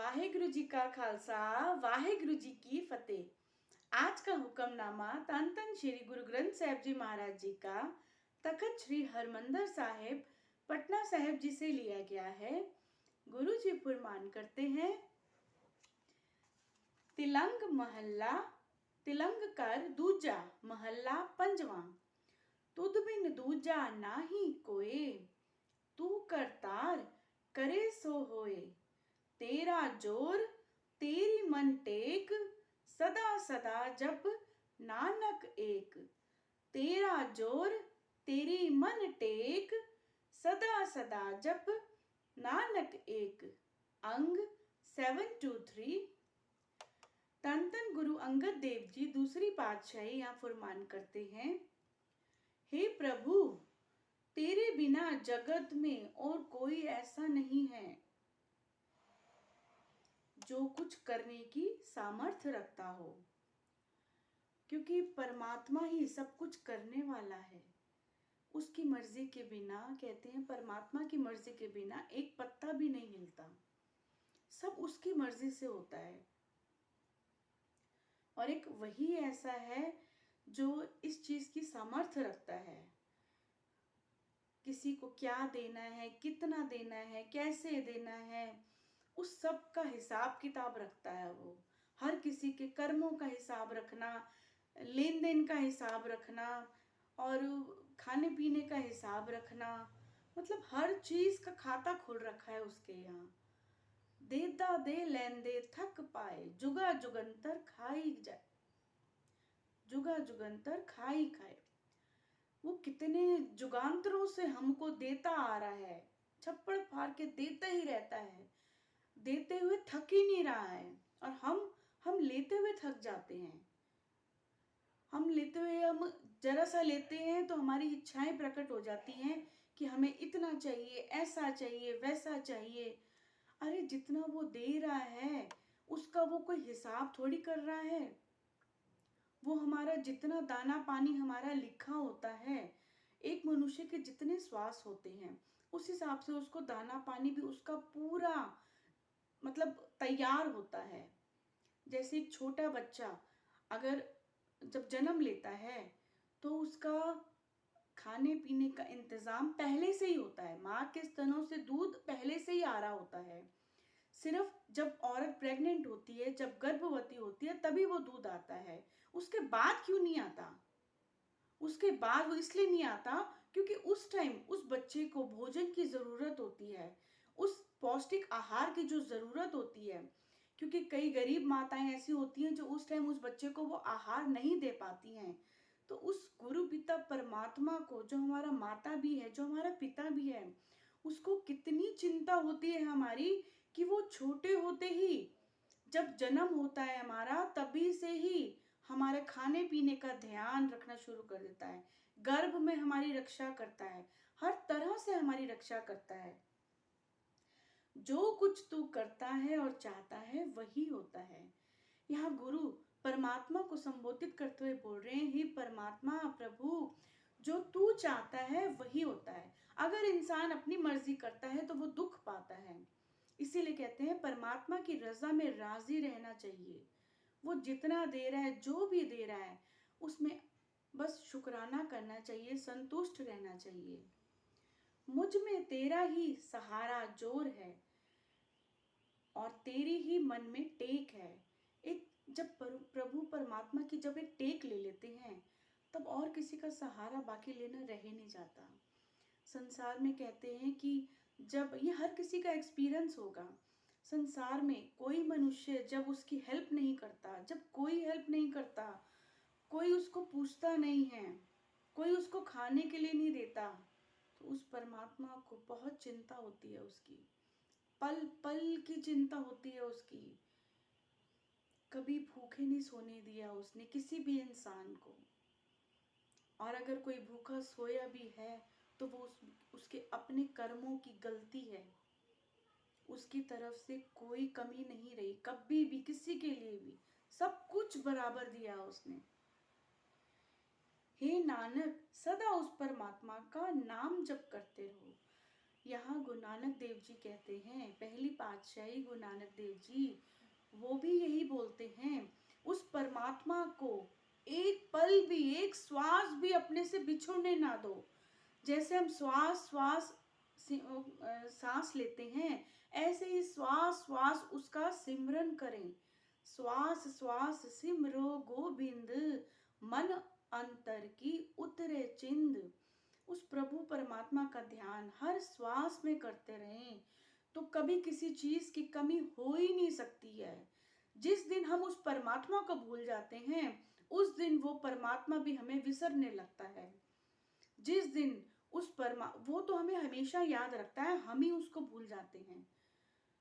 वाहेगुरु जी का खालसा वाहेगुरु जी की फतेह। आज का हुक्मनामा तन तन श्री गुरु ग्रंथ साहिब जी महाराज जी का तखत श्री हरमंदर साहिब पटना साहिब जी से लिया गया है। गुरु जी फरमान करते हैं, तिलंग महल्ला तिलंग कर दूजा महल्ला पंजवा, तुद बिन दूजा नाही कोए, तू करतार करे सो होए, तेरा जोर तेरी मन टेक, सदा सदा जप नानक एक। तेरा जोर तेरी मन टेक, सदा सदा जप नानक एक। अंग 723। तन तन गुरु अंगद देव जी दूसरी पातशाही यहाँ फरमान करते हैं, हे प्रभु, तेरे बिना जगत में और कोई ऐसा नहीं है जो कुछ करने की सामर्थ्य रखता हो, क्योंकि परमात्मा ही सब कुछ करने वाला है। उसकी मर्जी के बिना, कहते हैं परमात्मा की मर्जी के बिना एक पत्ता भी नहीं हिलता, सब उसकी मर्जी से होता है। और एक वही ऐसा है जो इस चीज की सामर्थ्य रखता है, किसी को क्या देना है, कितना देना है, कैसे देना है, उस सब का हिसाब किताब रखता है। वो हर किसी के कर्मों का हिसाब रखना, लेन देन का हिसाब रखना और खाने पीने का हिसाब रखना, मतलब हर चीज का खाता खुल रखा है उसके यहाँ। देता दे लेन दे थक पाए, जुगा जुगंतर खाई जाए, जुगा जुगंतर खाई खाए। वो कितने जुगांतरों से हमको देता आ रहा है, छप्पड़ फाड़ के देता ही रहता है, देते हुए थक ही नहीं रहा है। और हम लेते हुए थक जाते हैं। हम लेते हुए, हम जरा सा लेते हैं तो हमारी इच्छाएं प्रकट हो जाती हैं कि हमें इतना चाहिए, ऐसा चाहिए, वैसा चाहिए। अरे जितना वो दे रहा है उसका वो कोई हिसाब थोड़ी कर रहा है। वो हमारा जितना दाना पानी हमारा लिखा होता है, एक मनुष्य के जितने श्वास होते हैं उस हिसाब से उसको दाना पानी भी उसका पूरा मतलब तैयार होता है। जैसे एक छोटा बच्चा अगर जब जन्म लेता है तो उसका खाने पीने का इंतजाम पहले से ही होता है, माँ के स्तनों से दूध पहले से ही आ रहा होता है। सिर्फ जब औरत प्रेग्नेंट होती है, जब गर्भवती होती है, तभी वो दूध आता है। उसके बाद क्यों नहीं आता? उसके बाद वो इसलिए नहीं आता क्योंकि उस टाइम उस बच्चे को भोजन की जरूरत होती है, उस पौष्टिक आहार की जो जरूरत होती है। क्योंकि कई गरीब माताएं ऐसी होती हैं जो उस टाइम उस बच्चे को वो आहार नहीं दे पाती हैं। तो उस गुरु पिता परमात्मा को, जो हमारा माता भी है, जो हमारा पिता भी है, उसको कितनी चिंता होती है हमारी कि वो छोटे होते ही, जब जन्म होता है हमारा, तभी से ही हमारे खाने पीने का ध्यान रखना शुरू कर देता है। गर्भ में हमारी रक्षा करता है, हर तरह से हमारी रक्षा करता है। जो कुछ तू करता है और चाहता है वही होता है। यहाँ गुरु परमात्मा को संबोधित करते हुए बोल रहे हैं, हे परमात्मा प्रभु, जो तू चाहता है वही होता है। अगर इंसान अपनी मर्जी करता है तो वो दुख पाता है। इसीलिए कहते हैं परमात्मा की रजा में राजी रहना चाहिए। वो जितना दे रहा है, जो भी दे रहा है, उसमें बस शुक्राना करना चाहिए, संतुष्ट रहना चाहिए। मुझ में तेरा ही सहारा जोर है और तेरी ही मन में टेक है। एक जब प्रभु परमात्मा की जब एक टेक ले लेते हैं तब और किसी का सहारा बाकी लेना रह नहीं जाता। संसार में कहते हैं कि जब ये हर किसी का एक्सपीरियंस होगा, संसार में कोई मनुष्य जब उसकी हेल्प नहीं करता, जब कोई हेल्प नहीं करता, कोई उसको पूछता नहीं है, कोई उसको खाने के लिए नहीं देता, तो उस परमात्मा को बहुत चिंता होती है, उसकी पल पल की चिंता होती है उसकी। कभी भूखे नहीं सोने दिया उसने किसी भी इंसान को, और अगर कोई भूखा सोया भी है तो वो उसके अपने कर्मों की गलती है। उसकी तरफ से कोई कमी नहीं रही कभी भी, किसी के लिए भी सब कुछ बराबर दिया उसने। हे नानक, सदा उस परमात्मा का नाम जप करते रहो। यहाँ गुरु नानक देव जी कहते हैं, पहली पातशाही गुरु नानक देव जी, वो भी यही बोलते हैं, उस परमात्मा को एक पल भी, एक श्वास भी अपने से बिछुड़ने ना दो। जैसे हम श्वास श्वास सांस लेते हैं, ऐसे ही श्वास श्वास उसका सिमरन करें। श्वास श्वास सिमरो गोविंद, मन अंतर की उतरे चिंद। उस प्रभु परमात्मा का ध्यान हर श्वास में करते रहें, तो कभी किसी चीज की कमी हो ही नहीं सकती है। जिस दिन हम उस परमात्मा को भूल जाते हैं, उस दिन वो परमात्मा भी हमें विसरने लगता है। जिस दिन वो तो हमें हमेशा याद रखता है, हम ही उसको भूल जाते हैं।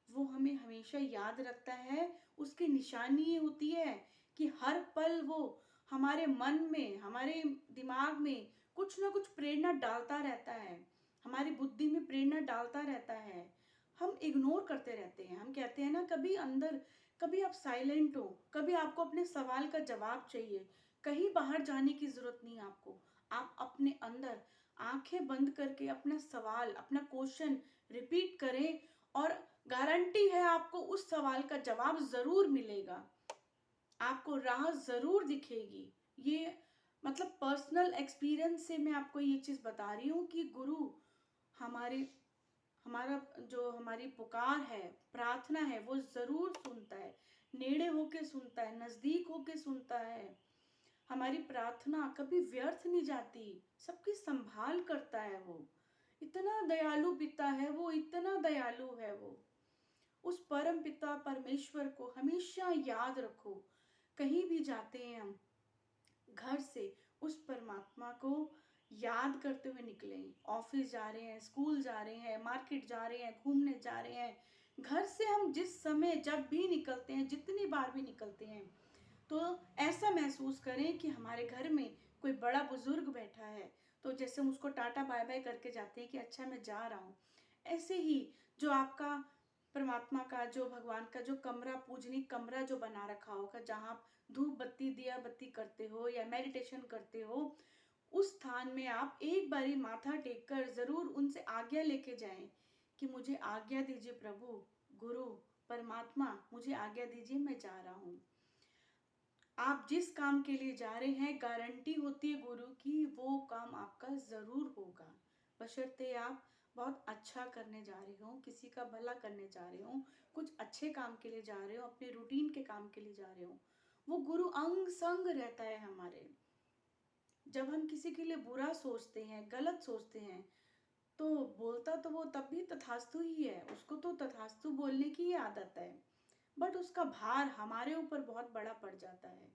वो हमें हमेशा याद रखता है। उसकी निशानी ये होती है कि हर पल वो हमारे मन में, हमारे दिमाग में कुछ ना कुछ प्रेरणा डालता रहता है, हमारी बुद्धि में प्रेरणा डालता रहता है। हम इग्नोर करते रहते हैं। हम कहते हैं ना, कभी अंदर, कभी आप साइलेंट हो, कभी आपको अपने सवाल का जवाब चाहिए, कहीं बाहर जाने की जरूरत नहीं आपको। आप अपने अंदर आंखें बंद करके अपना सवाल, अपना क्वेश्चन रिपीट करें, और गारंटी है आपको उस सवाल का जवाब जरूर मिलेगा, आपको राह जरूर दिखेगी। ये मतलब पर्सनल एक्सपीरियंस से मैं आपको ये चीज बता रही हूँ कि गुरु हमारे हमारा जो हमारी पुकार है, प्रार्थना है, वो जरूर सुनता है, नेड़े होके सुनता है, नजदीक होके सुनता है। हमारी प्रार्थना कभी व्यर्थ नहीं जाती, सबकी संभाल करता है वो। इतना दयालु पिता है वो, इतना दयालु है वो। उस परम पिता परमेश्वर को हमेशा याद रखो। कहीं भी जाते हैं हम घर से, उस परमात्मा को याद करते हुए निकलें। ऑफिस जा रहे हैं, स्कूल जा रहे हैं, मार्केट जा रहे हैं, घूमने जा रहे हैं, घर से हम जिस समय जब भी निकलते हैं, जितनी बार भी निकलते हैं, तो ऐसा महसूस करें कि हमारे घर में कोई बड़ा बुजुर्ग बैठा है, तो जैसे हम उसको टाटा बाय बाय करके जाते हैं कि अच्छा मैं जा रहा हूँ, ऐसे ही जो आपका परमात्मा का, जो भगवान का जो कमरा, पूजनीय कमरा जो बना रखा होगा, जहाँ आप धूप बत्ती दिया बत्ती करते हो या मेडिटेशन करते हो, उस स्थान में आप एक बारी माथा टेककर जरूर उनसे आज्ञा लेके जाएं कि मुझे आज्ञा दीजिए प्रभु, गुरु परमात्मा, मुझे आज्ञा दीजिए, मैं जा रहा हूँ। आप जिस काम के लिए जा रहे हैं, गारंटी होती है गुरु की, वो काम आपका जरूर होगा, बशर्ते आप बहुत अच्छा करने जा रहे हो, किसी का भला करने जा रहे हो, कुछ अच्छे काम के लिए जा रहे हो, अपने रूटीन के काम के लिए जा रहे हो। वो गुरु अंग संग रहता है हमारे। जब हम किसी के लिए बुरा सोचते हैं, गलत सोचते हैं, तो बोलता तो वो तब भी तथास्तु ही है, उसको तो तथास्तु बोलने की ही आदत है, बट उसका भार हमारे ऊपर बहुत बड़ा पड़ जाता है।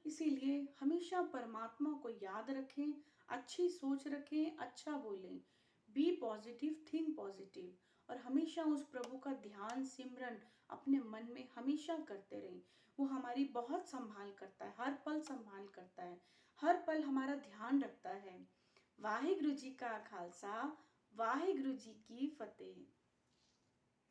इसीलिए हमेशा परमात्मा को याद रखें, अच्छी सोच रखें, अच्छा बोलें, बी पॉजिटिव, थिंक पॉजिटिव, और हमेशा उस प्रभु का ध्यान सिमरन अपने मन में हमेशा करते रहें। वो हमारी बहुत संभाल करता है, हर पल संभाल करता है, हर पल हमारा ध्यान रखता है। वाहिगुरु जी का खालसा, वाहिगुरु जी की फतेह।